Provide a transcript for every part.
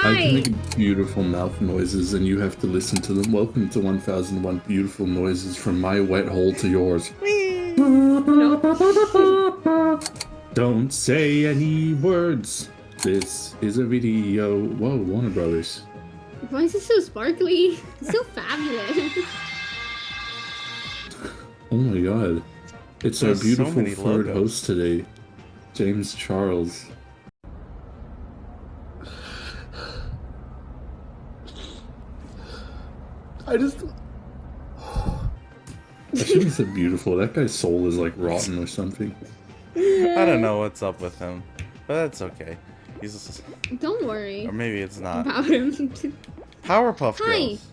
I can make beautiful mouth noises and you have to listen to them. Welcome to 1001 beautiful noises from my wet hole to yours. Don't say any words. This is a video. Whoa, Warner Brothers. Why is it so sparkly? It's so fabulous. Oh my god. It's our beautiful third host today, James Charles. I shouldn't have said beautiful. That guy's soul is like rotten or something. I don't know what's up with him, but that's okay. He's just... Don't worry. Or maybe it's not. About him. Powerpuff Hi. Girls.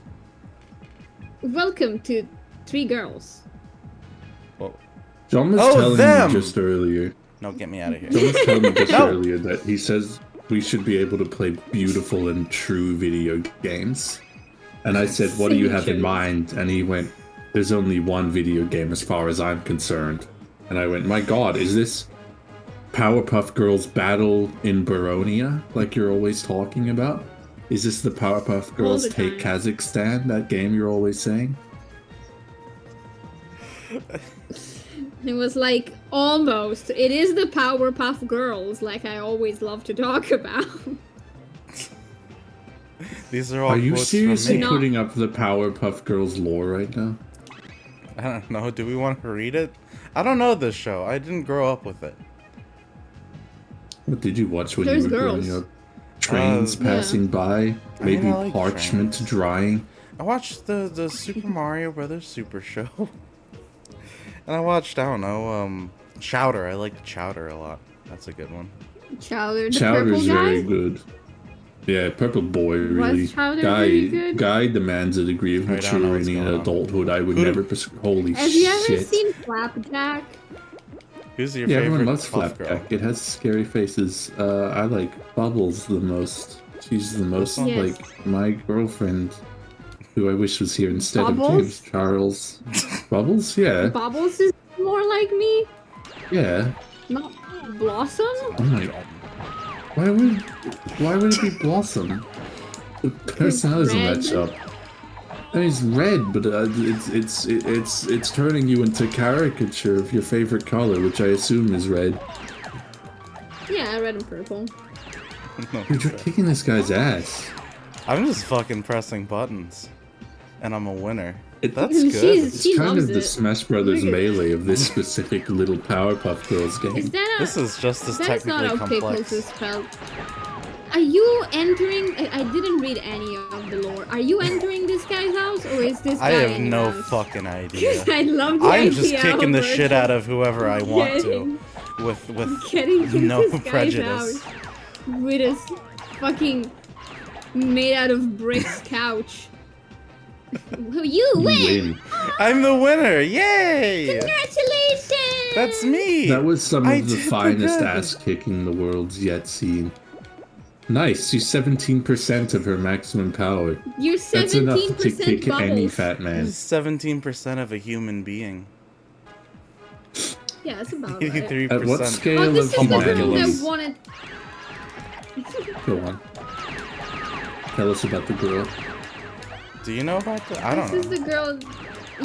Welcome to Three Girls. Well, John was telling me just earlier. No, get me out of here. John was telling me just earlier that he says we should be able to play beautiful and true video games. And I said, what do you have in mind? And he went, there's only one video game as far as I'm concerned. And I went, my god, is this Powerpuff Girls Battle in Baronia, like you're always talking about? Is this the Powerpuff Girls Take Kazakhstan, that game you're always saying? It was like, almost. It is the Powerpuff Girls, like I always love to talk about. These are all Are you seriously from me. putting up the Powerpuff Girls lore right now? I don't know. Do we want to read it? I don't know this show. I didn't grow up with it. What did you watch when you were growing up? Trains passing by? Maybe I like parchment trains. drying? I watched the Super Mario Brothers Super Show. And I watched, I don't know, Chowder. I liked Chowder a lot. That's a good one. Chowder, the Chowder's purple guy? very good. Yeah, Purple Boy, really. Was Chowder really good? Guy demands a degree of maturity and adulthood I would never holy shit. Have you ever seen Flapjack? Who's your yeah, favorite everyone loves Puff Flapjack. girl? It has scary faces. I like Bubbles the most. She's the most like my girlfriend, who I wish was here instead of James Charles. Bubbles? Yeah. Bubbles is more like me? Yeah. Not Blossom? Oh my god. Why would it be Blossom? The personalities in that shop. I mean, it's red, but it's turning you into caricature of your favorite color, which I assume is red. Yeah, red and purple. Dude, you're kicking this guy's ass. I'm just fucking pressing buttons, and I'm a winner. That's She good. It's kind of the Smash Brothers melee of this specific little Powerpuff Girls game. Is that this is just as technically complex. To spell. Are you entering? I didn't read any of the lore. Are you entering this guy's house, or is this guy I have in no house? fucking idea. I love the I'm just idea kicking the of shit out of whoever I want getting- to, with getting no this guy's prejudice. house with his fucking made out of bricks couch. You win! I'm the winner! Yay! Congratulations! That's me! That was some of the finest ass kicking the world's yet seen. Nice, she's 17% of her maximum power. You're 17% That's enough to kick Bubbles. any fat man. 17% of a human being. Yeah, that's about 83%. At what scale oh, this of is the girl humanity? that wanted... Go on. Tell us about the girl. Do you know about that? I don't know. This is the girl...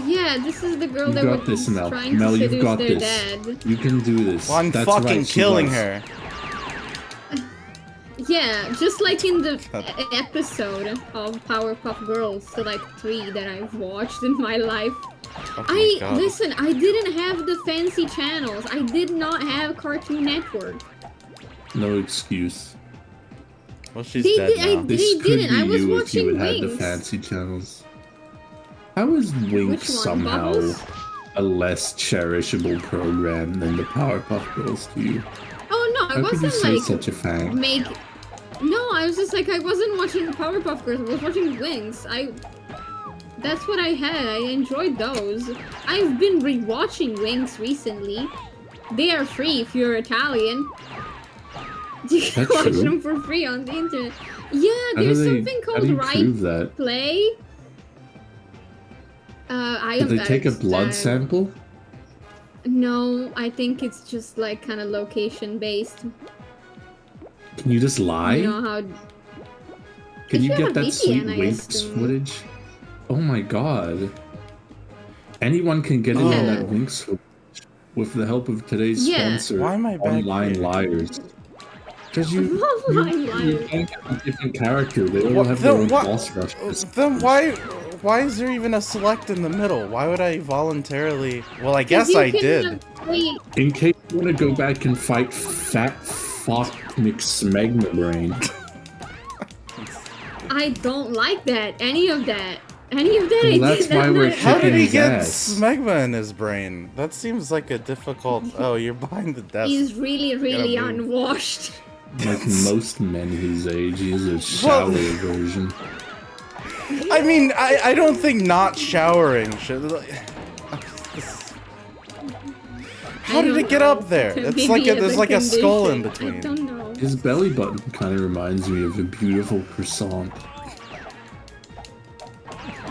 Yeah, this is the girl You that got was this, Mel. trying Mel, to you've seduce got their this. dad. You can do this. Well, I'm That's fucking right, killing was. her. Yeah, just like in the episode of Powerpuff Girls, so like 3 that I've watched in my life. Oh my God. Listen, I didn't have the fancy channels. I did not have Cartoon Network. No excuse. Well, she's They dead did- now. This could didn't. be I was you if you watching had had the Wings. fancy channels. How is Wink Which one, somehow Bubbles? a less cherishable program than the Powerpuff Girls to you? Oh no, I How could you wasn't say like such a thing? No, I was just like, I wasn't watching Powerpuff Girls, I was watching Wings. That's what I had, I enjoyed those. I've been rewatching Wings recently. They are free if you're Italian. You can That's watch true. them for free on the internet. Yeah, How there's do they- something how called do you Right prove that? Play. I Did am they take a blood sample? No, I think it's just like kind of location based. Can you just lie? You know how... Can you should get have that VPN, sweet I Winx assume. footage? Oh my god. Anyone can get in on that Winx footage with the help of today's sponsor, Why am I back Online here? Liars. Because you Liars. can't have a different character. They all have their own boss rushes. Then why is there even a select in the middle? Why would I voluntarily? Well, I guess You I can, did. Wait, In case you want to go back and fight Fat Fuck Smegma Brain. I don't like that. Any of that. Any of that. Well, that's why we're How did kicking he his get ass. smegma in his brain? That seems like a difficult. Oh, you're behind the desk. He's really, really Gotta move. unwashed. Like most men his age, he is a shallow version. I mean, I don't think not showering should. How did it get up there? It's Maybe like as there's like a skull in condition. I between. don't know. His belly button kind of reminds me of a beautiful croissant.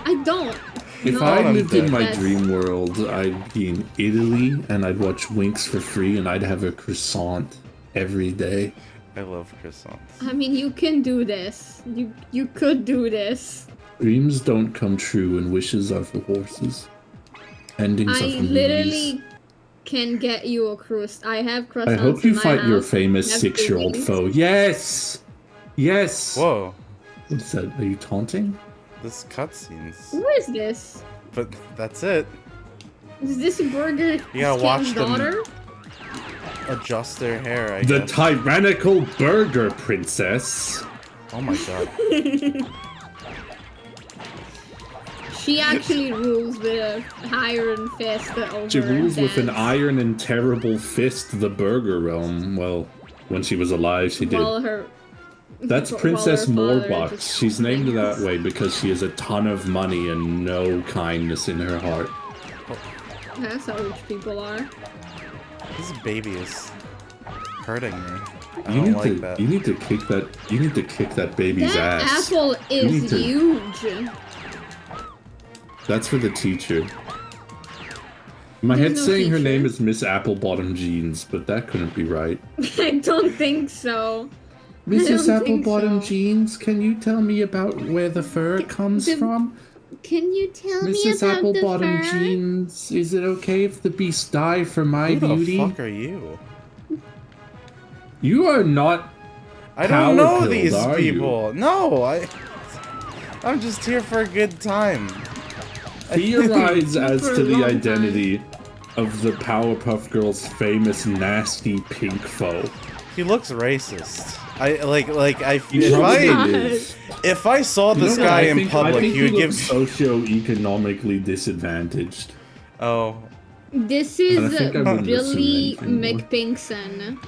I don't. If know I lived in my that's- dream world, I'd be in Italy and I'd watch Winx for free and I'd have a croissant every day. I love croissants. I mean, you can do this. You could do this. Dreams don't come true and wishes are for horses. Endings I are for literally movies. can get you a croissant. I have croissants. I hope you in my fight your house. famous Have 6-year-old wings. foe. Yes! Yes! Whoa, What's that? Are you taunting? this cutscenes. Who is this? But that's it. Is this Burger You gotta watch King's them daughter? adjust their hair. I The guess. tyrannical burger princess. Oh my god. She actually rules with a iron fist over She rules with an dance. iron and terrible fist the burger realm. Well, when she was alive, she did. While her That's while Princess her father Morbucks. just She's named that thinks- way because she has a ton of money and no kindness in her heart. That's how rich people are. This baby is hurting me. I You don't need like to. that. You need to kick that. You need to kick that baby's That ass. apple need is to- huge. That's for the teacher. My There's head's no saying her teacher. name is Miss Applebottom Jeans, but that couldn't be right. I don't think so. Mrs. don't think Applebottom so. Jeans, can you tell me about where the fur comes the- from? Can you tell me Mrs. about Applebottom the fur? Jeans, is it okay if the beasts die for my Who beauty? the fuck are you? You are not. I don't know Power-pilled, these are you? people. No, I'm just here for a good time. Theorize as For a to the long time. identity of the Powerpuff Girls' famous nasty pink foe. He looks racist. I He if probably I is. if I saw You know this what, guy I in think- I public, think he would give. socioeconomically disadvantaged. Oh, This And I is think I wouldn't Billy listen to anything more. McPinkson.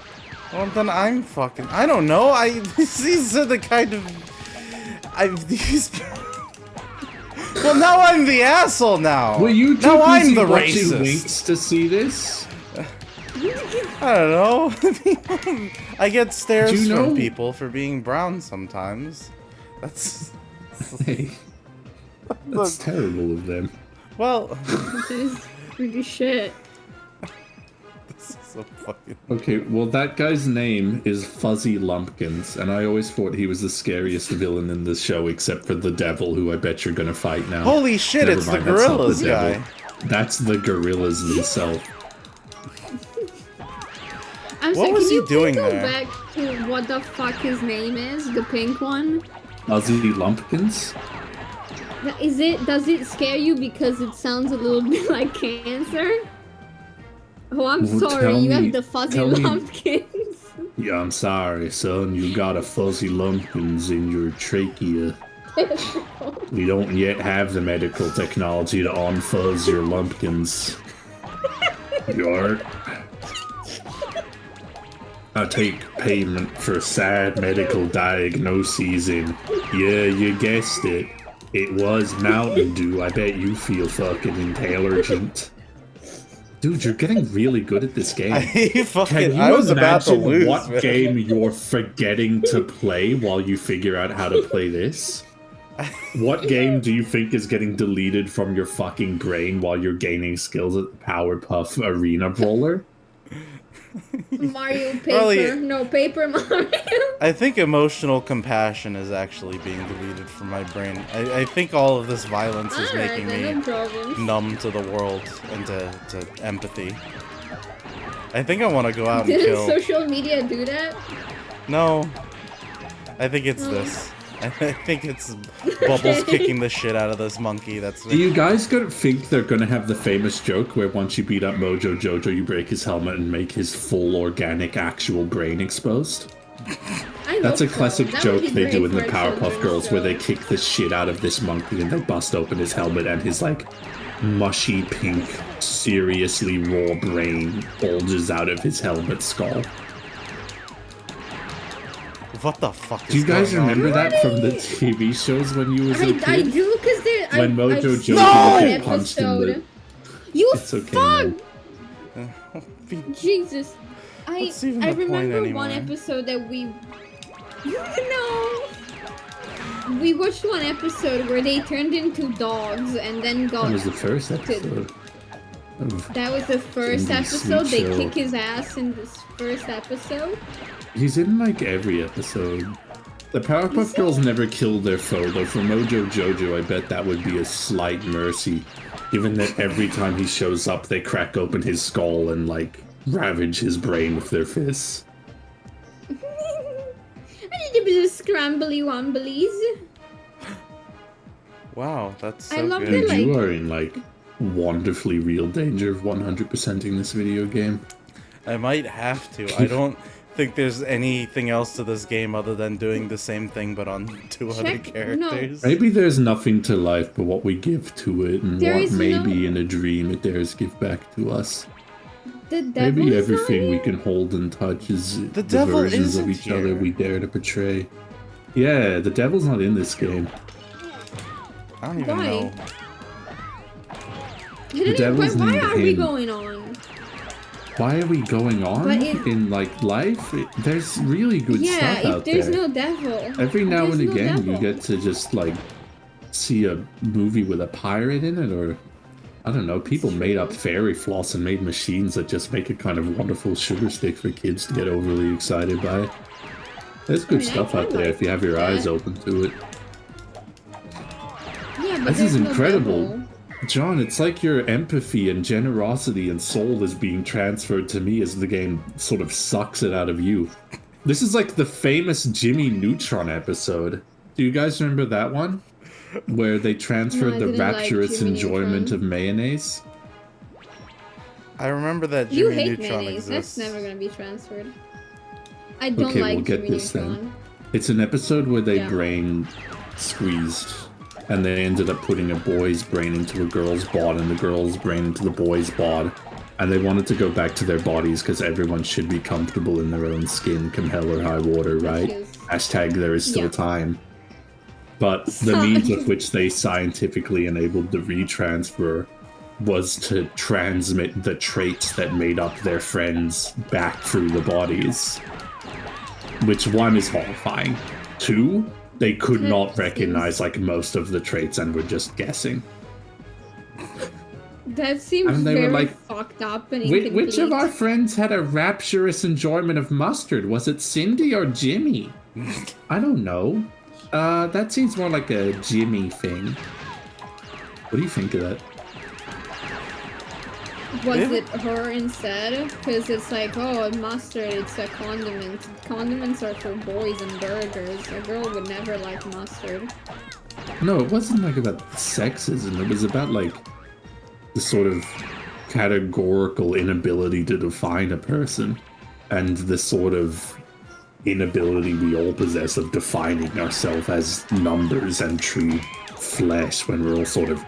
well then I'm fucking. I don't know. These are the kind of. These. Well, now I'm the asshole now. Were you too now I'm busy the watching racist. Winx to see this? I don't know. I get stares Do you from know- people for being brown sometimes. That's. Hey, that's terrible of them. Well, This is pretty shit. this is so fucking. Okay, well that guy's name is Fuzzy Lumpkins, and I always thought he was the scariest villain in the show, except for the devil, who I bet you're gonna fight now. Holy shit! Never It's the mind, that's not the gorillas devil. guy. That's the gorillas themselves. I'm What sorry, was can he you doing go there? back to what the fuck his name is? The pink one? Fuzzy Lumpkins? Does it scare you because it sounds a little bit like cancer? Oh, I'm Well, sorry, tell you me- have the fuzzy tell me- lumpkins. Yeah, I'm sorry, son. You got a fuzzy lumpkins in your trachea. We don't yet have the medical technology to unfuzz your lumpkins. Yart. I take payment for sad medical diagnoses and yeah, you guessed it. It was Mountain Dew. I bet you feel fucking intelligent. Dude, you're getting really good at this game. Can you I was about to imagine lose. what man. game you're forgetting to play while you figure out how to play this? What game do you think is getting deleted from your fucking brain while you're gaining skills at Powerpuff Arena Brawler? Mario Paper. Really? No, Paper Mario. I think emotional compassion is actually being deleted from my brain. I think all of this violence is making me no problem. numb to the world and to empathy. I think I want to go out and Didn't kill. social media do that? No. I think it's this. I think it's Bubbles kicking the shit out of this monkey. That's. Do you guys think they're gonna have the famous joke where once you beat up Mojo Jojo, you break his helmet and make his full organic actual brain exposed? That's a classic joke they do in the Powerpuff Girls where they kick the shit out of this monkey and they bust open his helmet and his like mushy pink, seriously raw brain bulges out of his helmet skull. What the fuck is Do you guys going remember on? that from the TV shows when you was a kid? I do, because they're... When Mojo Jojo No! would get punched in the... You It's okay, fuck! Jesus. What's even I the point remember anymore? one episode that we... No! We watched one episode where they turned into dogs and then got... That was the first episode. That was the first Cindy episode. Sweet They Show. kick his ass in this first episode. He's in like every episode. The Powerpuff Girls never killed their foe, though for Mojo Jojo I bet that would be a slight mercy. Given that every time he shows up they crack open his skull and like ravage his brain with their fists. A little bit of scrambly womblies. Wow, that's so I love good. the, And you like- are in like wonderfully real danger of 100%ing this video game. I might have to. I don't think there's anything else to this game other than doing the same thing but on 200 characters. Maybe there's nothing to life but what we give to it, and There what is maybe in a dream it dares give back to us. The devil Maybe is everything not we here? can hold and touch is The devil versions of isn't each other here. we dare to portray. Yeah, the devil's not in this game. I don't even Why? know. devil's Why named are we him. going on? Why are we going on But it- in like life? There's really good Yeah, stuff if out there's there. no devil. Every now there's and no again, you devil. get to just like see a movie with a pirate in it, or I don't know. People made up fairy floss and made machines that just make a kind of wonderful sugar stick for kids to get overly excited by. There's good I mean, stuff I out there like if you have your that. eyes open to it. Yeah, but This there's is no incredible. devil. John, it's like your empathy and generosity and soul is being transferred to me as the game sort of sucks it out of you. This is like the famous Jimmy Neutron episode. Do you guys remember that one? Where they transferred No, I the didn't like rapturous Jimmy enjoyment Neutron. of mayonnaise? I remember that You Jimmy hate Neutron mayonnaise. exists. That's never gonna be transferred. I don't Okay, like we'll get Jimmy this Neutron. then. It's an episode where they Yeah. brain squeezed, and they ended up putting a boy's brain into a girl's bod and the girl's brain into the boy's bod. And they wanted to go back to their bodies because everyone should be comfortable in their own skin, come hell or high water, right? is- Hashtag there is still Yeah. time. But the means with which they scientifically enabled the retransfer was to transmit the traits that made up their friends back through the bodies. Which one is horrifying. Two, they could not recognize like most of the traits and were just guessing. That seems And they were very like, fucked up and Which of incomplete. our friends had a rapturous enjoyment of mustard? Was it Cindy or Jimmy? I don't know. That seems more like a Jimmy thing. What do you think of that? Was Yeah. it her instead? Because it's like, oh, mustard, it's a condiment. Condiments are for boys and burgers. A girl would never like mustard. No, it wasn't like about sexism. It was about like the sort of categorical inability to define a person and the sort of inability we all possess of defining ourselves as numbers and true flesh when we're all sort of,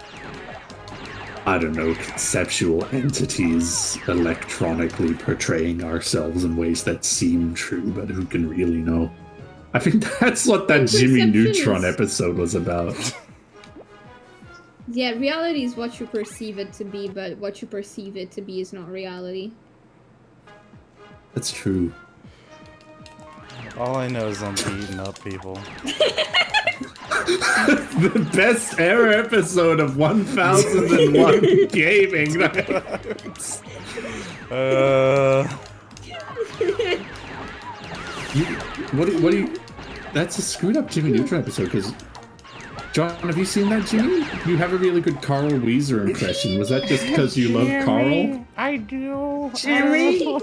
I don't know, conceptual entities electronically portraying ourselves in ways that seem true, but who can really know? I think that's what that Jimmy Perception Neutron is- episode was about. Yeah, reality is what you perceive it to be, but what you perceive it to be is not reality. That's true. All I know is I'm beating up people. The best ever episode of 1001 Gaming. What do you? That's a screwed up Jimmy Neutron episode. Because John, have you seen that, Jimmy? You have a really good Carl Weezer impression. Was that just because you love Carl? I do. Jimmy.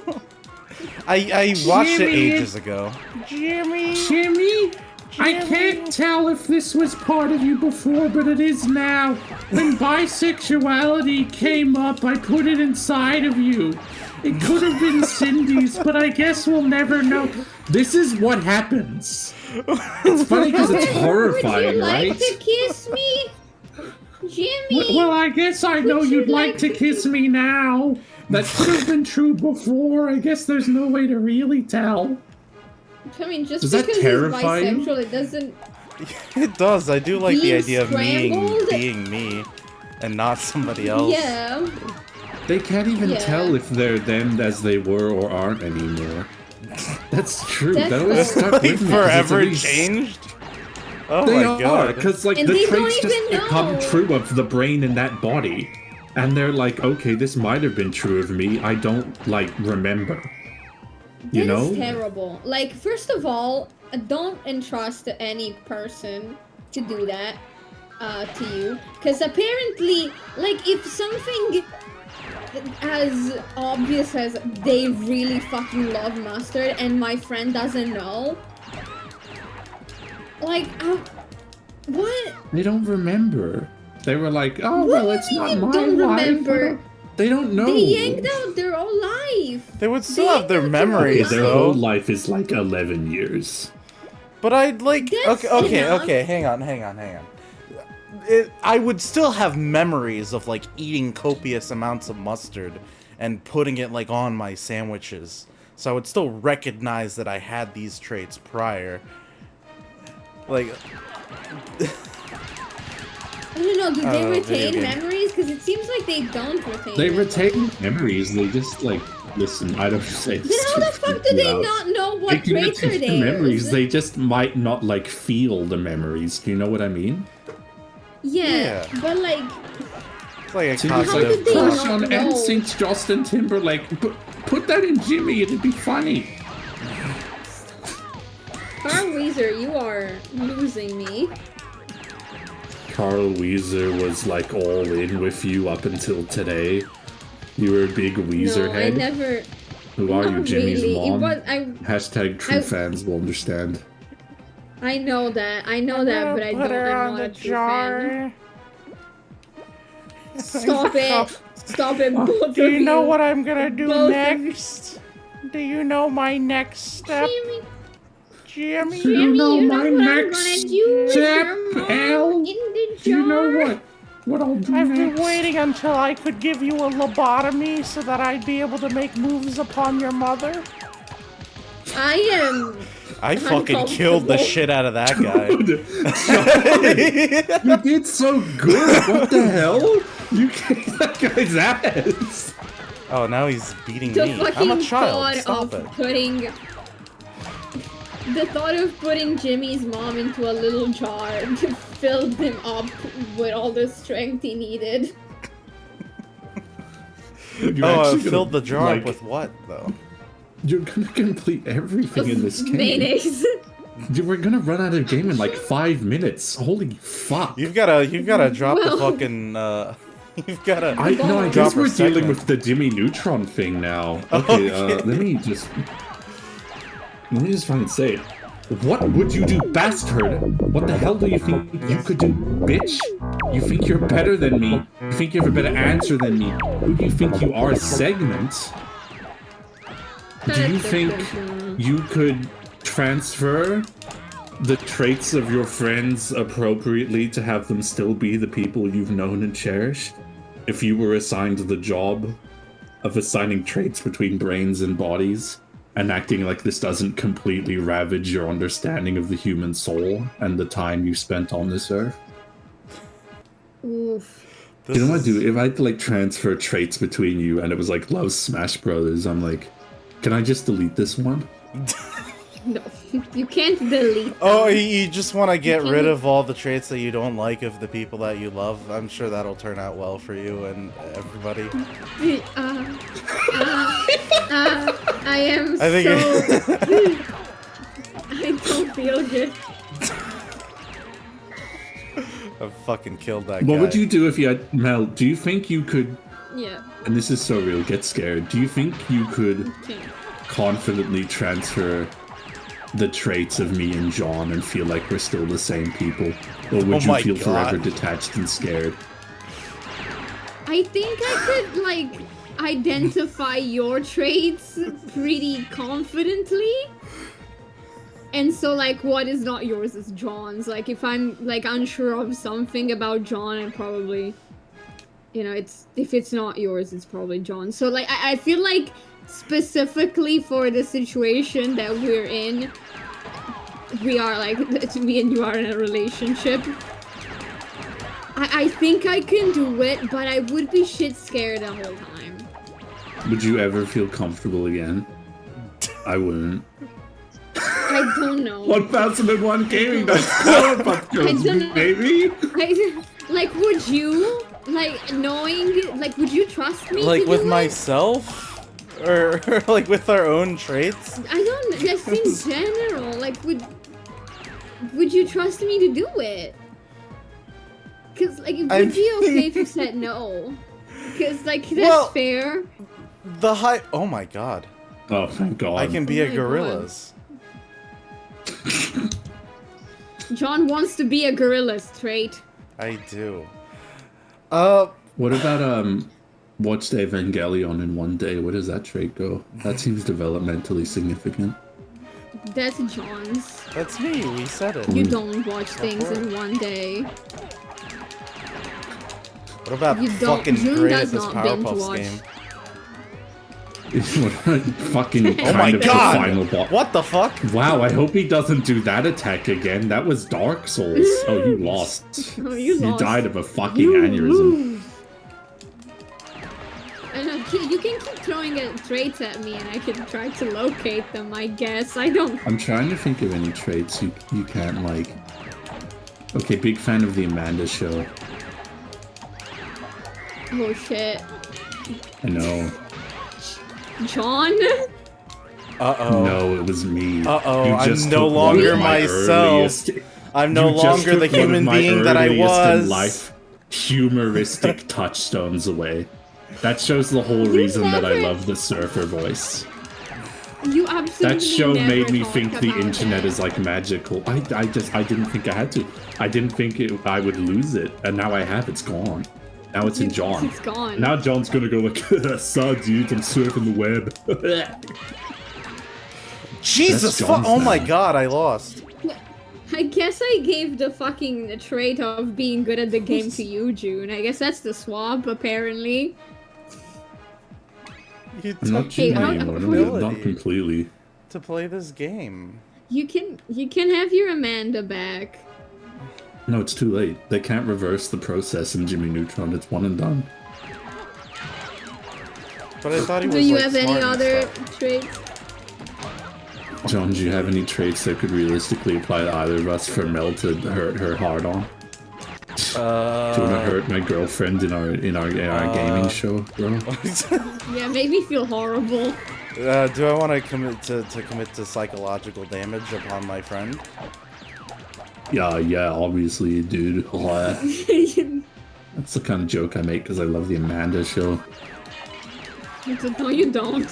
I watched it Jimmy. ages ago. Jimmy. Jimmy, I can't tell if this was part of you before, but it is now. When bisexuality came up, I put it inside of you. It could have been Cindy's, but I guess we'll never know. This is what happens. It's funny because it's horrifying, Would you like right? to kiss me? Jimmy! Well, I guess I know Would you you'd like like to to kiss me now. That could have been true before. I guess there's no way to really tell. I mean, just Does that because he's terrify you? bisexual, it doesn't... It does. I do like the Being idea of scrambled? being me and not somebody else. Yeah. They can't even Yeah. tell if they're them as they were or aren't anymore. That's true. That's That always right. stuck Like with me. 'cause it's forever really changed. Oh They my are, god. because like And the they don't traits just even become know. true of the brain in that body. And they're like, okay, this might have been true of me. I don't, like, remember. You That is know? terrible. Like, first of all, don't entrust any person to do that to you. Because apparently, like, if something as obvious as they really fucking love mustard and my friend doesn't know, like, what? They don't remember. They were like, oh, What well, do it's you not mean my don't life. remember? They don't know. They yanked out their whole life. They would still They have their ain't got to memories Okay, their though. whole life is like 11 years. But I'd like That's okay, enough. hang on. I would still have memories of like eating copious amounts of mustard and putting it like on my sandwiches. So I would still recognize that I had these traits prior. Like I don't know, do I they don't know, retain video game. memories? Because it seems like they don't retain They memories. retain memories. They just like listen. I don't say Then this. how to the fuck freak do you they out. not know They what can traits are retain the theirs? memories. They just might not like feel the memories. Do you know what I mean? Yeah, Yeah. but like, it's like a So How it's did cognitive they like block. crush not on know? NSYNC Justin Timberlake. Put that in Jimmy. It'd be funny. Carl Weezer, you are losing me. Carl Weezer was like all in with you up until today. You were a big Weezer No, I head. never. Who are you, Not Jimmy's really. It mom? was, Hashtag true I- fans will understand. I know that, but I don't. I'm not a true fan. Stop it! Stop it! Both Do of you know what I'm gonna do Both of you. next? Do you know my next step, Jimmy, Jimmy? Jimmy, you know you my know what I'm next gonna do with step, your mom Al? in the jar? Do you know what I'll do I've been next? waiting until I could give you a lobotomy so that I'd be able to make moves upon your mother. I am. I fucking killed the Uncomfortable. shit out of that guy. You did so good. What the hell? You kicked that guy's ass. Oh, now he's beating The me. fucking I'm a child. thought Stop of it. putting. The thought of putting Jimmy's mom into a little jar filled him up with all the strength he needed. You're Oh, I actually gonna, filled the jar like, up with what, though? You're gonna complete everything in this game. Mayonnaise. We're gonna run out of game in like 5 minutes. Holy fuck. You've gotta drop the Well- fucking, you've gotta I drop guess a we're dealing segment. with the Jimmy Neutron thing now. Okay, Okay. let me just fucking say it. What would you do, bastard? What the hell do you think you could do, bitch? You think you're better than me? You think you have a better answer than me? Who do you think you are, Segment? Do you think you could transfer the traits of your friends appropriately to have them still be the people you've known and cherished? If you were assigned the job of assigning traits between brains and bodies, and acting like this doesn't completely ravage your understanding of the human soul and the time you spent on this earth? Oof. You know what, dude? If I had to like transfer traits between you and it was like love Smash Brothers, I'm like, can I just delete this one? No, you can't delete. Oh, you just want to get can't- rid of all the traits that you don't like of the people that you love. I'm sure that'll turn out well for you and everybody. I am I think so. feel good. I fucking killed that guy. What would you do if you had Mel? Do you think you could? Yeah. And this is so real. Get scared. Do you think you could Okay. confidently transfer the traits of me and John and feel like we're still the same people, or would Oh you my feel God. forever detached and scared? I think I could, like, identify your traits pretty confidently. And so, like, what is not yours is John's. Like, if I'm, like, unsure of something about John, I'm probably, you know, if it's not yours, it's probably John. So, like, I feel like specifically for the situation that we're in, we are, like, me and you are in a relationship. I think I can do it, but I would be shit scared the whole time. Would you ever feel comfortable again? I wouldn't. I don't know. 1001 gaming nights, Powerpuff Girls, don't know. baby. Like, would you, like, knowing, like, would you trust me? Like to with do it? myself, or like with our own traits? I don't. Just in general, like, would you trust me to do it? Cause, like, it would be okay if you said no. Cause, like, that's fair. Oh my god. Oh, thank God. I can be Oh a my gorilla's. John wants to be a gorilla's trait. I do. What about watch the Evangelion in one day? Where does that trait go? That seems developmentally significant. That's John's. That's me. We said it. You don't watch things in one day. What about You don't- fucking June great does at this not binge Powerpuff watch. game? Fucking Oh my kind of god! the final boss. What the fuck? Wow, I hope he doesn't do that attack again. That was Dark Souls. Oh, you lost. Oh, you You lost. died of a fucking You aneurysm. lose. I know, you can keep throwing traits at me and I can try to locate them, I guess. I don't... I'm trying to think of any traits you can't like. Okay, big fan of the Amanda show. Oh shit. I know. John? Uh-oh. No, it was me. Uh-oh, You I'm just no took one of longer my myself. earliest- I'm no You just longer took the one of human my being that I earliest in was. life humoristic touchstones away. That shows the whole reason that I never- love the surfer voice. You absolutely That show never made me talked think the about internet that. is like magical. I didn't think I had to. I didn't think I would lose it, and now I have. It's gone. Now it's in John. It's gone. Now John's gonna go like, "Saw dude, I'm surfing the web." Jesus That's fuck! John's Oh my now. god, I lost. I guess I gave the fucking trait of being good at the game to you, June. I guess that's the swap, apparently. You I'm not took Hey, cheating how- anymore. ability Not completely. to play this game. You can have your Amanda back. No, it's too late. They can't reverse the process in Jimmy Neutron. It's one and done. But I thought he was Do you like, have any smart and other stuff. traits? John, do you have any traits that could realistically apply to either of us for Mel to hurt her hard on? Do you want to hurt my girlfriend in our gaming show, bro? Yeah, made me feel horrible. Do I want to commit to psychological damage upon my friend? Yeah, obviously, dude. That's the kind of joke I make because I love the Amanda show. No, you don't.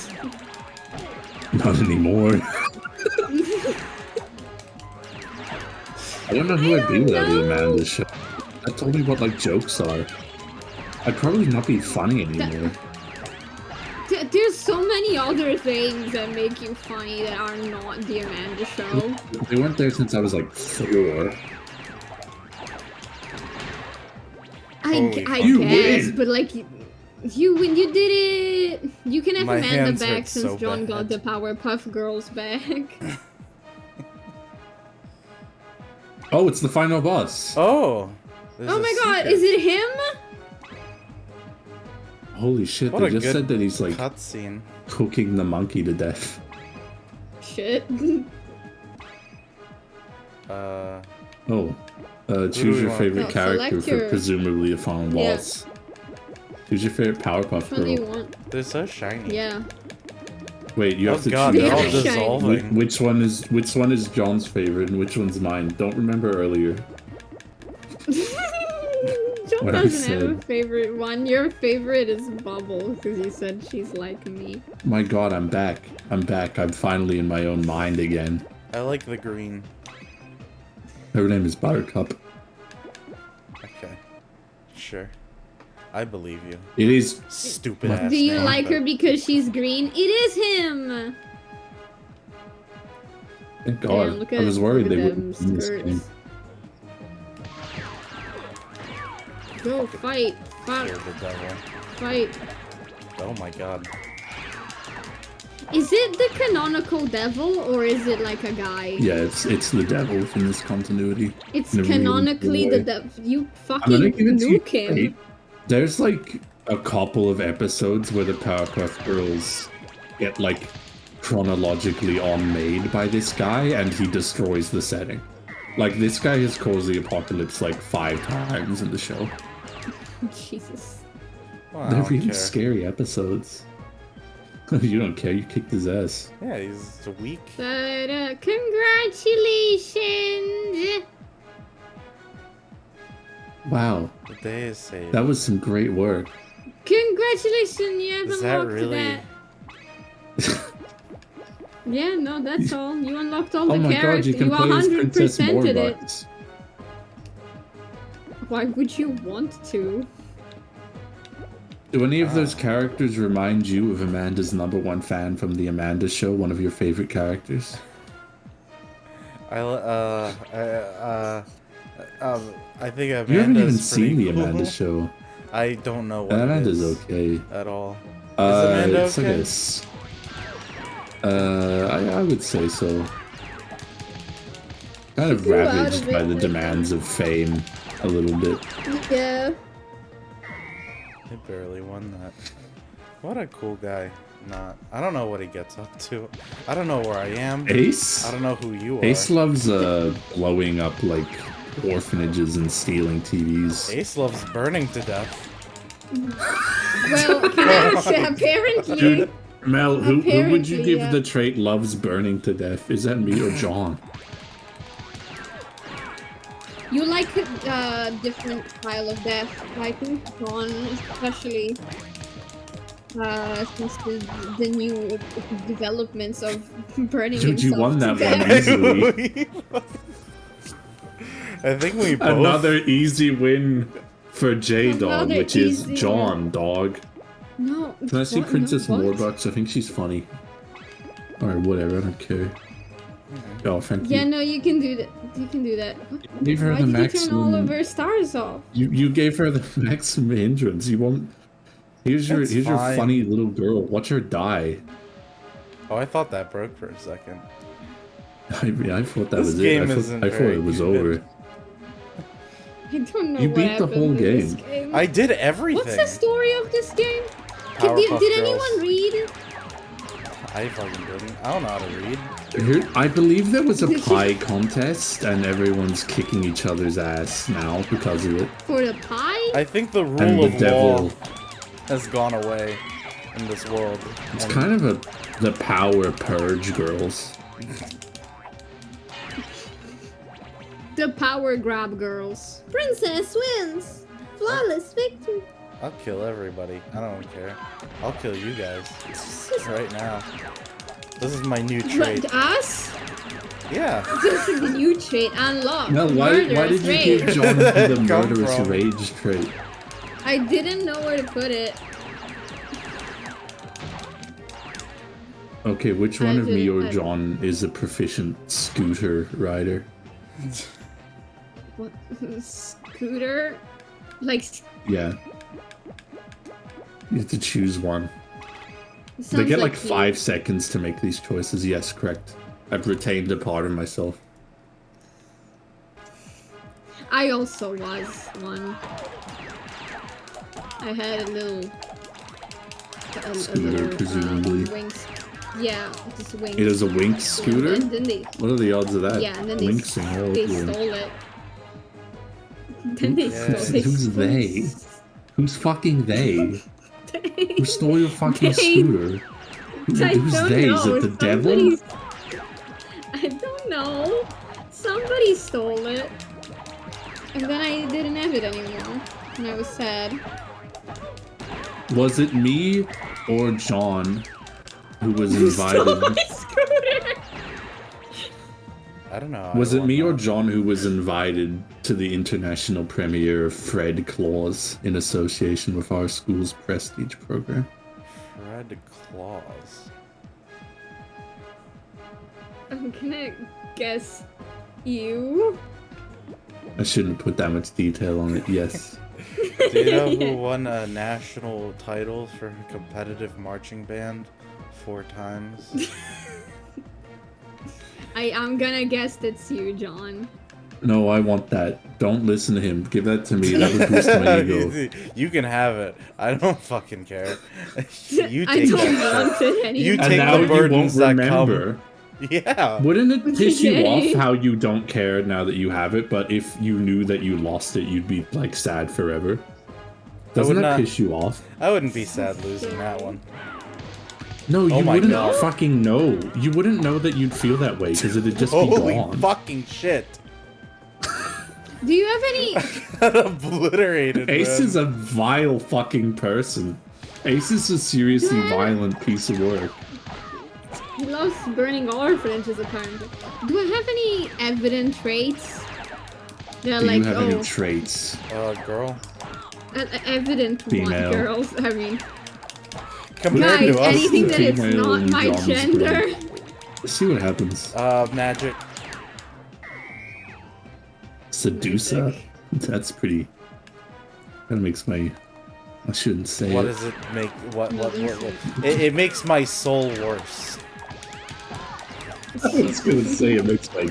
Not anymore. I don't know who I'd be without the Amanda show. That told me what like jokes are. I'd probably not be funny anymore. There's so many other things that make you funny that are not the Amanda show. They weren't there since I was like 4. I You guess, win. but like you when you did it, you can have My Amanda hands back hurt since so John got bad. the Powerpuff Girls back. Oh, it's the final boss. Oh. there's Oh a my god, secret. is it him? Holy shit, What they a just good said that he's like cutscene. cooking the monkey to death. Shit. Oh. do Choose we your want? favorite Oh, character select for your- presumably a final Yeah. boss. Choose your favorite Powerpuff Which one do you Girl. want? They're so shiny. Yeah. Wait, you have to God, choose. they're all Yeah. dissolving. Which one is John's favorite and which one's mine? Don't remember earlier. John What I doesn't have a said. favorite one. Your favorite is Bubble, because you said she's like me. My god, I'm back. I'm back. I'm finally in my own mind again. I like the green. Her name is Buttercup. Okay. Sure. I believe you. It is. Stupid ass Do you name, like but- her because she's green? It is him! Thank god. Damn, look I was worried look they at wouldn't them in this game. skirts. Go, fight! Fuck, Kill the devil. fight. Oh my god. Is it the canonical devil, or is it like a guy? Yeah, it's the devil in this continuity. It's in a real canonically the way. devil. You I'm fucking gonna give it to you nuke him. straight. There's like a couple of episodes where the Powerpuff Girls get like chronologically on-made by this guy, and he destroys the setting. Like this guy has caused the apocalypse like 5 times in the show. Jesus. Well, I They're don't really care. scary episodes. You don't care. You kicked his ass. Yeah, he's weak. But, congratulations! Wow, The day is saved. that was some great work. Congratulations, you have Is that unlocked really? that. Yeah, no, that's all. You unlocked all Oh the my god, characters. you can play as Princess 100%ed it. Morbucks. Why would you want to? Do any of those characters remind you of Amanda's #1 fan from the Amanda Show? One of your favorite characters? I think Amanda's You haven't even pretty seen the cool. Amanda Show. I don't know what Amanda's it is okay. at all. Amanda It's like okay? a I would say so. Kind of She grew out ravaged of by it, the I demands of fame a little bit. Yeah. He barely won that. What a cool guy. Not. I don't know what he gets up to. I don't know where I am. Ace? I don't know who you are. Ace loves blowing up like orphanages and stealing TVs. Ace loves burning to death. Well, apparently. Dude, Mel, who would you Apparently, give yeah. the trait loves burning to death? Is that me or John? You like a different style of death. I think John, especially since the new developments of burning Dude, you himself won to that death. one easily. I think we both. Another easy win for J-Dog, Another which is easy John, dog. No. Can I see what? Princess No, what? Morbucks? I think she's funny. Alright, whatever, I don't care. Oh, thank Yeah, you. no, you can do that. You can do that. What? Gave her Why the did you turn all of maximum. her stars off? You gave her the maximum hindrance. You won't. Here's your That's your fine. funny little girl. Watch her die. Oh, I thought that broke for a second. I thought that This was game it. isn't I thought very it was good. over. I don't know You what beat the happened whole in this game. game. I did everything. What's the story of this game? Powerpuff Did Girls. anyone read? I fucking didn't. I don't know how to read. Here, I believe there was a pie contest, and everyone's kicking each other's ass now because of it. For the pie? I think the And rule the of devil. law has gone away in this world. It's And kind of the power purge girls. The power grab girls. Princess wins! Flawless victory! I'll kill everybody. I don't care. I'll kill you guys right now. This is my new trait. But us? Yeah. This is the new trait unlocked. No, why did Murderous you rage. give John the Come murderous from? rage trait? I didn't know where to put it. Okay, which I one of me didn't- or John is a proficient scooter rider? What? Scooter? Like, Yeah. You have to choose one. it They sounds get like you. 5 seconds to make these choices. Yes, correct. I've retained a part of myself. I also was one. I had a little... Scooter, presumably. Wings. Yeah, just wings. It is a Winx scooter? And then they... What are the odds of that? Yeah, and then Winxing all they over him. stole it. Then they Yeah. stole it. Who's they? Who's fucking they? Who stole your fucking They- scooter? Who's don't they? know. Is it the devil? Somebody's- I don't know. Somebody stole it. And then I didn't have it anymore. And I was sad. Was it me or John who was invited? My scooter! I don't know. Was I it me or want John who was invited to the international premiere of Fred Claus in association with our school's prestige program? that? Fred Claus. I'm gonna guess you. I shouldn't put that much detail on it, yes. Do you know who won a national title for a competitive marching band 4 times? I'm gonna guess it's you, John. No, I want that. Don't listen to him. Give that to me. That would boost my ego. You can have it. I don't fucking care. You I take don't that. want it anymore. You And take now the you burdens won't that come. remember. Yeah. Wouldn't it piss you Yay. off how you don't care now that you have it, but if you knew that you lost it, you'd be, like, sad forever? Doesn't would that not- piss you off? I wouldn't be sad losing that one. No, you Oh my wouldn't God. fucking know. You wouldn't know that you'd feel that way, because it'd just be Holy gone. fucking shit. Do you have any? Obliterated, Ace man. is a vile fucking person. Ace is a seriously violent piece of work. He loves burning orphanages, apparently. Do I have any evident traits? They're Do like, you have oh, any traits? Girl. Evident Female. one, girls. I mean, Compared guys, to us. anything that it's Female not and my John's gender. Let's see what happens. Magic. Seducer? That's pretty... That makes my... I shouldn't say What it. does it make? What? It makes my soul worse. I was gonna say it makes my...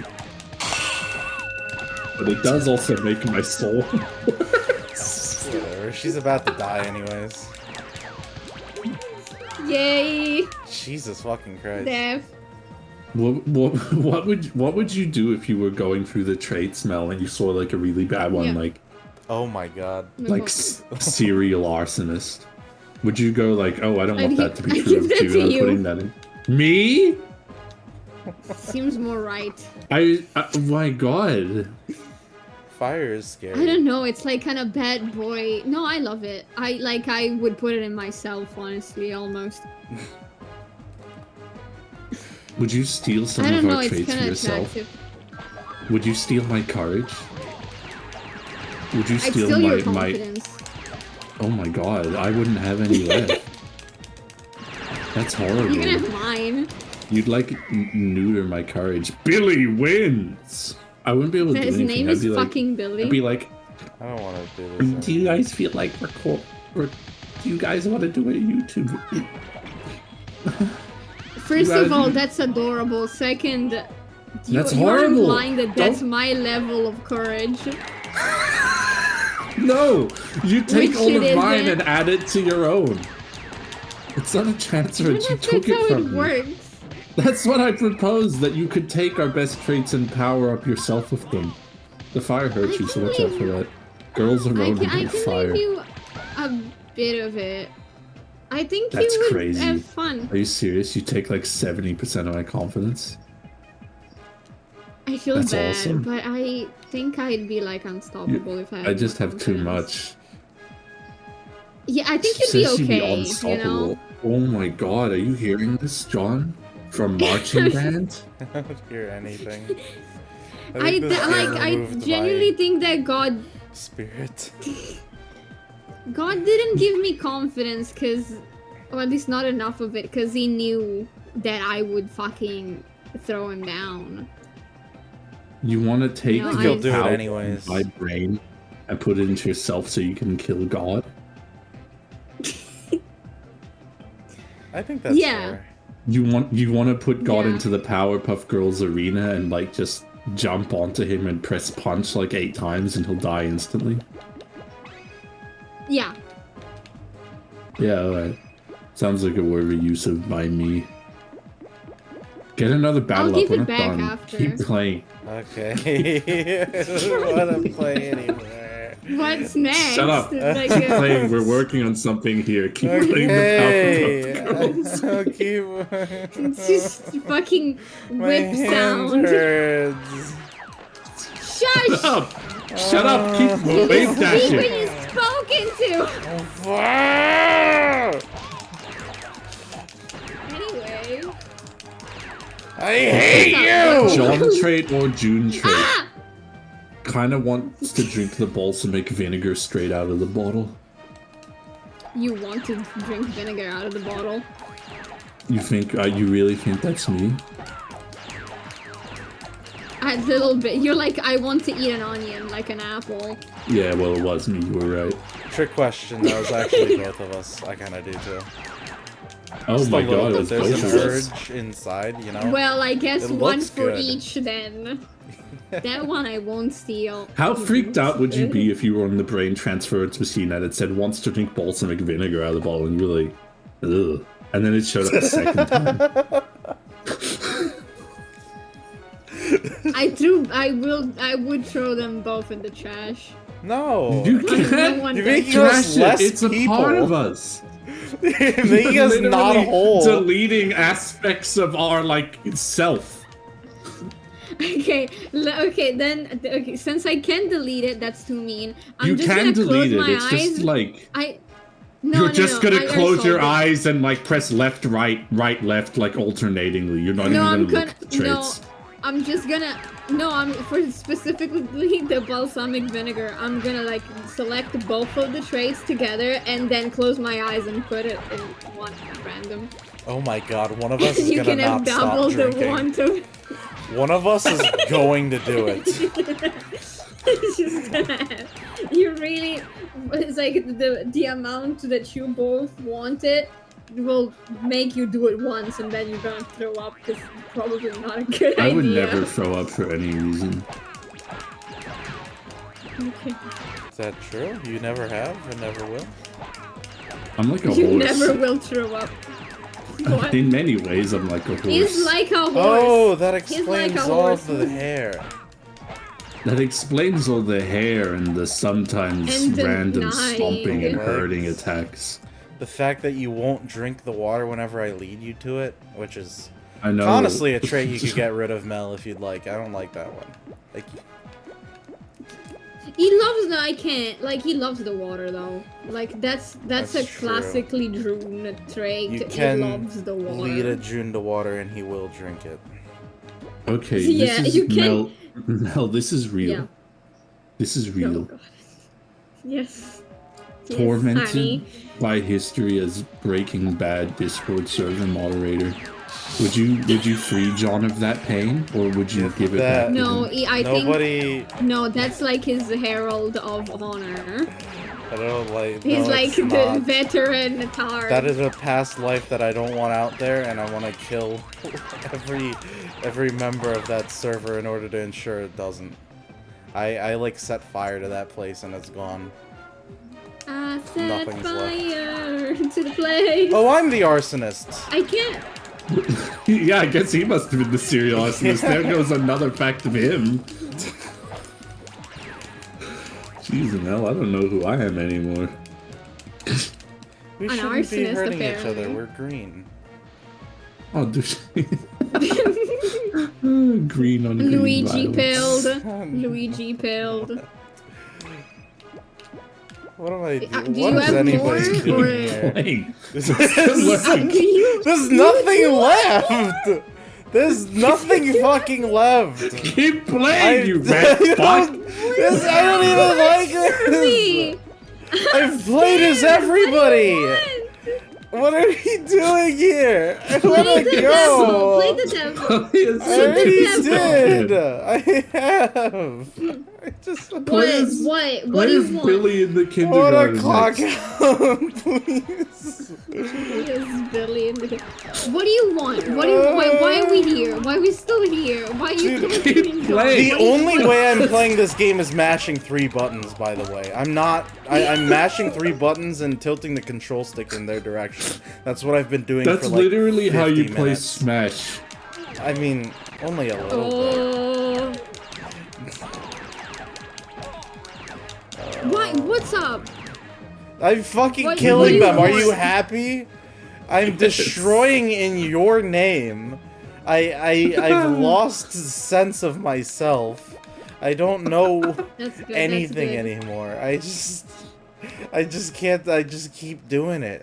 But it does also make my soul worse. Whatever. She's about to die anyways. Yay! Jesus fucking Christ. Death. What would you do if you were going through the trait smell and you saw like a really bad one, Yeah. Oh my god. Serial arsonist? Would you go like, oh, I don't want that to be I'd true give of that you, to and I'm you. putting that in. Me? Seems more right. Oh my god. Fire is scary. I don't know. It's like kind of bad boy. No, I love it. I would put it in myself, honestly, almost. Would you steal some I don't of know. our It's traits for kind of yourself? attractive. Would you steal my courage? Would you I'd steal steal your my confidence. Oh my god, I wouldn't have any left. That's horrible. You can have mine. You'd like neuter my courage. Billy wins! I wouldn't be able to do His anything. name I'd is be like, fucking Billy. I'd be like, I don't want to do this. do you guys feel like do you guys want to do a YouTube? First you of all, guys- that's adorable. Second, That's you're horrible. implying that that's Don't- my level of courage. No! You take Which all it of mine isn't. and add it to your own. It's not a transfer, That's you took how it it from me. works. That's what I proposed, that you could take our best traits and power up yourself with them. The fire hurts you, so watch out for that. Girls are I rolling can with fire. give you a bit of it. I think That's you would crazy. have fun. Are you serious? You take like 70% of my confidence? I feel That's bad, awesome. but I think I'd be like unstoppable if I had I just more have too confidence. much. Yeah, I think you'd Says be she'd okay, you unstoppable. know? Oh my god, are you hearing this, John? From marching band? I don't hear anything. I genuinely think that God Spirit. didn't give me confidence because, or at least not enough of it, because he knew that I would fucking throw him down. You want to take No, I think I- you'll do it power anyways. of my brain and put it into yourself so you can kill God? I think that's Yeah. fair. You want to put God Yeah. into the Powerpuff Girls arena and like just jump onto him and press punch like 8 times and he'll die instantly? Yeah. Yeah, alright. Sounds like a worthy use of by me. Get another battle give up, we're it not back done. after. Keep playing. Okay. I don't want to play anymore. What's next? Shut up. Like, Keep playing. We're working on something here. Keep playing the Powerpuff Girls. I'll keep. it's just fucking My whip hand sound. hurts. Shush! Shut up! Shut up! Keep wave Speak dashing. when you're spoken to. Anyway. I hate you! John trait or June trait? Ah! Kind of wants to drink the balsamic vinegar straight out of the bottle. You want to drink vinegar out of the bottle? You think? You really think that's me? A little bit. You're like, I want to eat an onion like an apple. Yeah, well, it was me. You were right. Trick question. That was actually both of us. I kind of do too. Oh Just my a little god, it bit. was There's both an of us. urge inside, you know. Well, I guess It one looks for good. each then. That one I won't steal. How freaked out would you be if you were on the brain transference machine and it said wants to drink balsamic vinegar out of the bottle and you were like, ugh. And then it showed up a second time. I would throw them both in the trash. No. You No can't one You're does. making us trash it. less It's a people. part of us. You're making us not Literally whole. Deleting aspects of our like self. Okay, then since I can delete it, that's too mean. I'm You just can gonna delete close it. my It's eyes. just like No, you're just gonna I close your solved it. eyes and like press left, right, right, left, like alternatingly. You're not No, I'm even gonna gonna look at the traits. I'm just gonna I'm for specifically the balsamic vinegar. I'm gonna like select both of the traits together and then close my eyes and put it in one random. Oh my god, one of us is You gonna can have not stop double the drinking. want of. One of us is going to do it. It's just gonna have, you really, it's like the amount that you both want it will make you do it once and then you're gonna throw up because it's probably not a good I idea. would never throw up for any reason. Okay. Is that true? You never have and never will? I'm like a You horse. never will throw up. What? In many ways, I'm like a horse. He's like a horse. Oh, that He's like explains a all horse. of the hair. That explains all the hair and the sometimes And the random gnawing. stomping and Legs. hurting attacks. The fact that you won't drink the water whenever I lead you to it, which is I know. honestly a trait you could get rid of, Mel, if you'd like. I don't like that one. Like, He loves the, I can't, like, he loves the water though. Like, that's That's a true. classically Drew trait. you He can loves the water. lead a June to water and he will drink it. Okay, Yeah, this is you can- Mel, this is real. Yeah. This is Oh, real. God. Yes. Yes, Tormented honey. by history as Breaking Bad Discord server moderator. Would you free John of that pain, or would you give it back? That- to No, him? I think Nobody. no. That's like his herald of honor. I don't like. He's no, like it's the not. veteran tar. That is a past life that I don't want out there, and I want to kill every member of that server in order to ensure it doesn't. I like set fire to that place and it's gone. I set Nothing's fire to the place. Oh, I'm the arsonist. I can't. Yeah, I guess he must have been the serial arsonist. There goes another fact of him. Jeez, Mel, I don't know who I am anymore. We An shouldn't be arsonist, hurting each apparently. other. We're green. Oh, dude. Green on green Luigi violence. pilled. Luigi pilled. What am I doing? do What you is have anybody more, doing or- here? Hey, There's nothing left. There's nothing fucking left. keep playing, you rat fuck! I don't even like this. Me. I've played as everybody. What are we doing here? I Play wanna the devil. go. Play the devil. He is I such a already dickhead. did. I have. I just What? Play as- What do Play you as want? Billy in the want kindergarten. to clock next. out, please. Yes, Billy in the. What do you want? What do you? Why are we here? Why are we still here? Why are you Dude, keep doing playing. The only way I'm playing this game is mashing 3 buttons, by the way. I'm not... I'm mashing 3 buttons and tilting the control stick in their direction. That's what I've been doing That's for like literally how you 50 play minutes. Smash. I mean, only a little bit. Oh. Why What's up? I'm fucking What killing do you them. Are want? you happy? I'm destroying in your name. I've lost sense of myself. I don't know That's good. anything that's good. anymore. I just can't. I just keep doing it.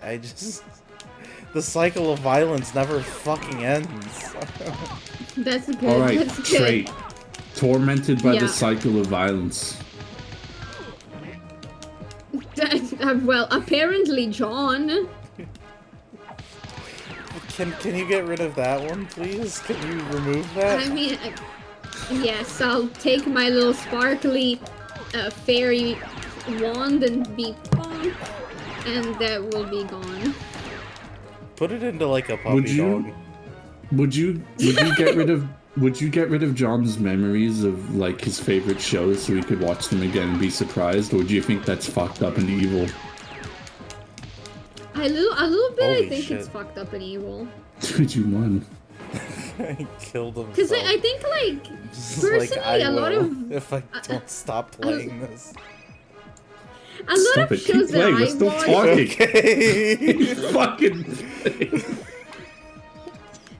The cycle of violence never fucking ends. That's good. All right, That's good. trait. Tormented by Yeah. the cycle of violence. Well, apparently, John. Can you get rid of that one, please? Can you remove that? I mean, yes, I'll take my little sparkly fairy wand and be bonk, and that will be gone. Put it into like a puppy dog. Would you get rid of would you get rid of John's memories of like his favorite shows so he could watch them again and be surprised, or do you think that's fucked up and evil? A little bit. Holy I think shit. it's fucked up and evil. Would you mind? I killed him. Because I think like Just personally, like, I a lot will of if I don't stop playing this. a lot Stop of it. Keep shows that playing. We're I still watch. talking. Okay. Fucking.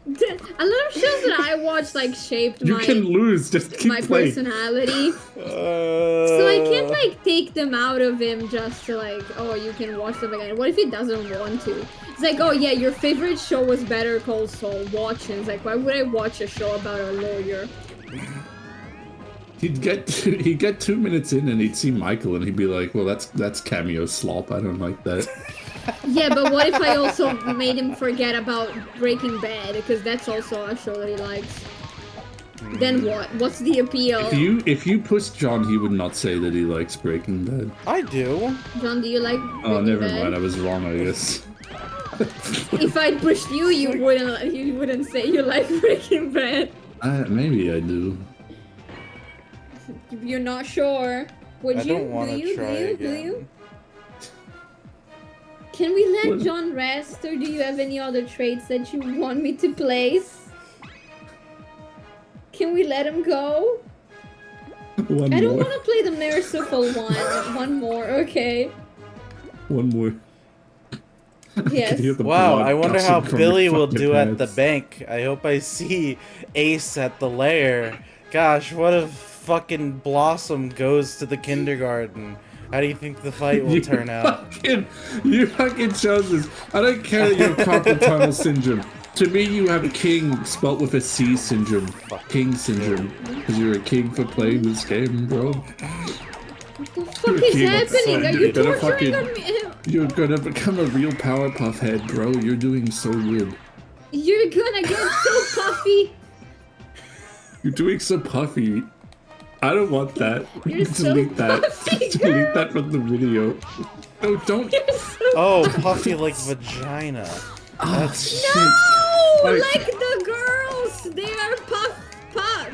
A lot of shows that I watch like shaped You my can lose. Just keep my playing. personality. So I can't like take them out of him just to like, oh, you can watch them again. What if he doesn't want to? It's like, oh yeah, your favorite show was Better Call Saul. Watch it. It's like, why would I watch a show about a lawyer? He'd get 2 minutes in and he'd see Michael and he'd be like, "Well, that's cameo slop. I don't like that." Yeah, but what if I also made him forget about Breaking Bad? Because that's also a show that he likes. Then what? What's the appeal? If you push John, he would not say that he likes Breaking Bad. I do. John, do you like Breaking Oh, never Bad? mind. I was wrong, I guess. If I pushed you, you wouldn't say you like Breaking Bad. Maybe I do. You're not sure. Would I you? don't want Do to you? try Do you? again. Do you? Can we let What? John rest, or do you have any other traits that you want me to place? Can we let him go? One I don't more. want to play the merciful one. One more, okay. One more. Yes. Can hear the Wow, blood I wonder gushing how from Billy your will fucking do at the pants. bank. I hope I see Ace at the lair. Gosh, what if fucking Blossom goes to the kindergarten? How do you think the fight will turn out? You fucking chose this. I don't care that you have carpal tunnel syndrome. To me, you have king spelt with a C syndrome. King syndrome. Because you're a king for playing this game, bro. What the fuck is You're happening? Are you gonna torturing fucking- me? You're gonna become a real Powerpuff head, bro. You're doing so good. You're gonna get so puffy. You're doing so puffy. I don't want that. You're so Delete that. puffy, Delete girl. that from the video. No, don't. You're so Oh, puffy like vagina. Oh, shit. No! Like- Like the girls! They are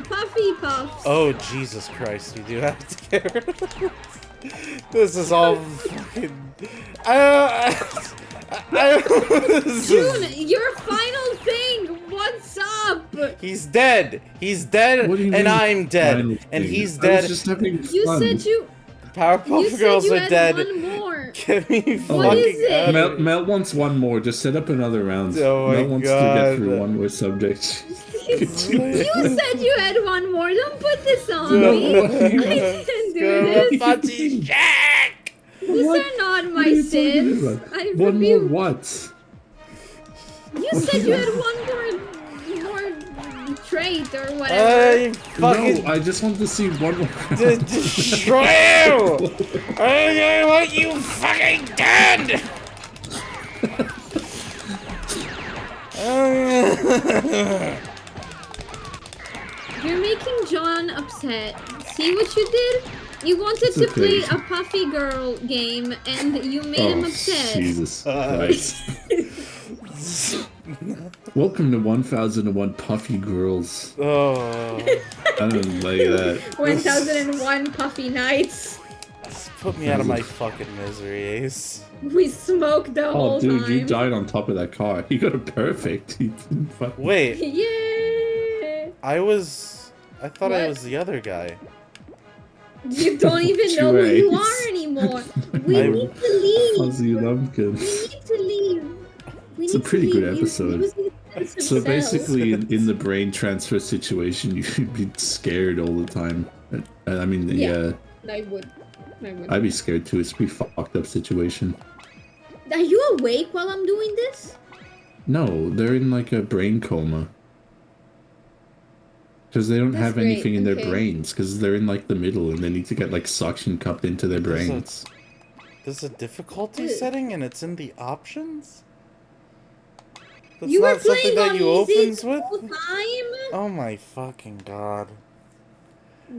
puffy puffs. Oh, Jesus Christ, you do have to get rid of this. This is all fucking... this June, is- your final thing! What's up? He's dead! He's dead, What do you and mean, I'm dead, final and thing? he's I dead. was just having You fun. said you Powerpuff said Girls you are had dead. one more. Get me What fucking is it? out of Mel wants one more. Just set up another round. Oh my Mel wants to God. get through one more subject. You said you had one more. Don't put this on No, me. no, I didn't do this. Fuzzy Jack! These What? are not What are my you talking sins. about? I One more rebuke. what? You said you had one more trait or whatever. I fucking No, I just want to see one more. destroy you! I want you fucking dead! You're making John upset. See what you did? You wanted It's to okay. play a puffy girl game and you made him Oh, upset. Jesus Christ. Welcome to 1001 Puffy Girls. Oh, I don't like that. 1001 puffy nights. put me out of my fucking misery, Ace. We smoked the Oh, whole dude, time. you died on top of that car. You got it perfect. You didn't fucking- Wait, Yeah. I thought I What? was the other guy. You don't even Two know who you A's. are anymore. anymore. We I- need to leave. Fuzzy We Lumpkins. need to leave. We It's a need to pretty good leave. episode. He was against So himself. basically, in the brain transfer situation, you'd be scared all the time. I mean, Yeah. yeah, I would. I'd be scared too. It's a pretty fucked up situation. Are you awake while I'm doing this? No, they're in like a brain coma. Because they don't That's have great, anything in their okay. brains. Because they're in like the middle and they need to get like suction cupped into their brains. There's a difficulty Ew. setting and it's in the options? That's You were not something playing that on you easy opens the with? whole time? Oh my fucking god.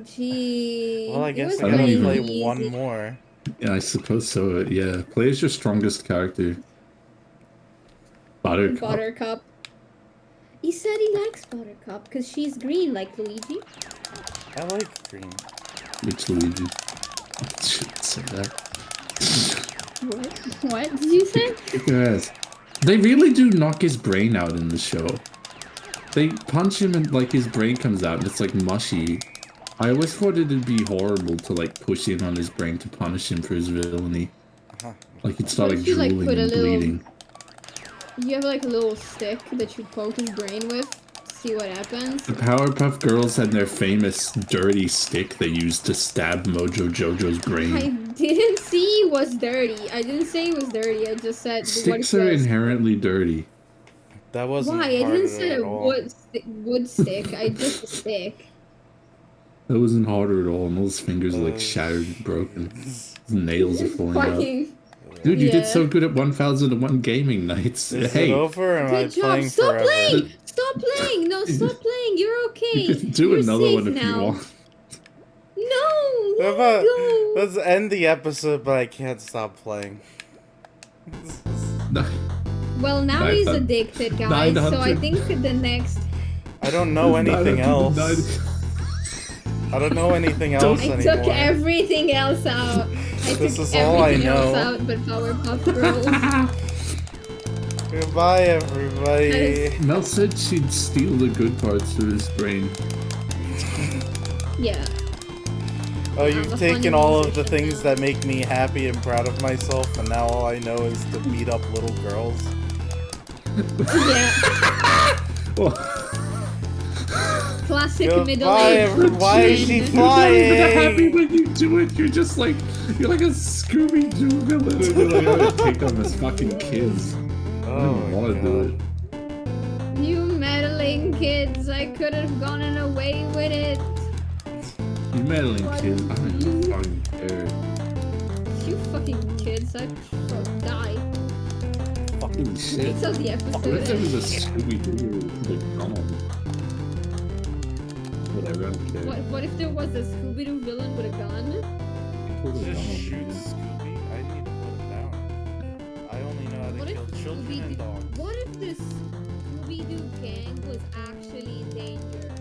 Gee. Well, I you guess were I gotta playing play easy. one more. Yeah, I suppose so. Yeah, play as your strongest character. Buttercup. Buttercup. He said he likes Buttercup because she's green like Luigi. I like green. Which Luigi? Shouldn't say that. What? What did you say? Kick your ass. They really do knock his brain out in the show. They punch him and like his brain comes out and it's like mushy. I always thought it'd be horrible to like push in on his brain to punish him for his villainy. Like he'd start What like if you, like, drooling put a and little- bleeding. You have like a little stick that you poke his brain with to see what happens. The Powerpuff Girls had their famous dirty stick they used to stab Mojo Jojo's I brain. didn't see it was dirty. I didn't say it was dirty. I just said Sticks what are it says. inherently dirty. That wasn't Why? I hard didn't say at a all. wood stick. I just a stick. That wasn't harder at all, and those fingers are like shattered and broken. His nails are falling out. Fucking. Dude, you did Yeah. so good at 1001 gaming nights. Is Hey, it over or am I Good job. playing Stop forever? playing. Stop playing. No, stop playing. You're okay. you can do You're another safe one if now. you want. No. How Let about- me go. Let's end the episode, but I can't stop playing. Well, now he's 900 addicted, guys. So I 900. think the next. I don't know anything else. 909. I don't know anything else I anymore. took everything else out. I This took is all I everything else know. out but Powerpuff Girls. Goodbye, everybody. Mel said she'd steal the good parts of his brain. Yeah. Oh, I'm you've a taken funny all of the musician things now. that make me happy and proud of myself, and now all I know is to beat up little girls. Yeah. Classic middle Goodbye, age. everyone. Why is she You're not even happy flying? when you do it. You're just like, you're like a Scooby-Doo villain. And you're like, I'm gonna take on his fucking kids. I Oh don't my want to do it. god. You meddling kids, I could have gotten away with it. You meddling kid. I don't even fucking care. You fucking kids, I'd die. Fucking shit. It's of the What if there was episode. a Scooby-Doo like gun? Whatever, I don't care. What if there was a Scooby-Doo villain with a gun? Pull the gun Just on shoot me. Scooby. I need to put him down. I only know how What to if kill children and dogs. What if this Scooby-Doo gang was actually in danger?